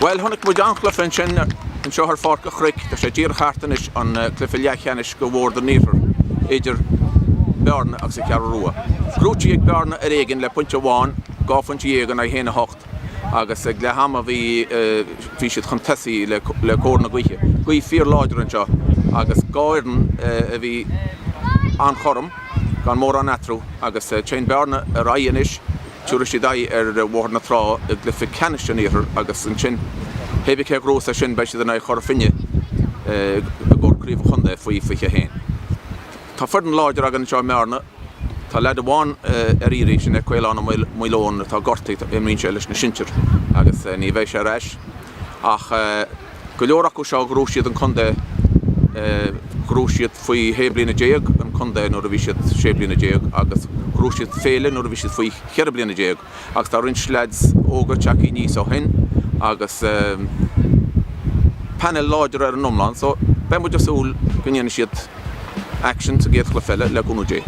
Well, honnig moet aankluffen en zo haar varken grik. Dat ze hier harten is aan kliffeliachen is geworden neer. Ieder Bjarne als ik haar roe. Grootje ik Bjarne regen le puntje waan. Gaffen jegen naar heen hocht. Agus ik le hammer wie het contestie le corne goeie. Goeie 4 lageren zo. Agus garden wie aankorm. Gan mor aan atro. Agus chain Bjarne rijden is. Tuursidai warna tra glyffe canistion neer. Agus een chin. Heb ik groot als chin bij de naar Chorfinje. Gor kreeg honde voor je heen. Ta verden lager agan zo Bjarne. Ta lade one eriris in equal aan Milon ta gorti in minchelish na shincher. Agus ni veis rash. Ach Golorak zo grootje dan konde grootje voor hebline jeug en konde no de wishet shebline jeug agus grootje vele no de wishet voor herbline jeug. Agus daar in slads oger chaki ni so hen agus panel lager er nomland so ben moet je zo kun je shit action to get klefelle le kunuje.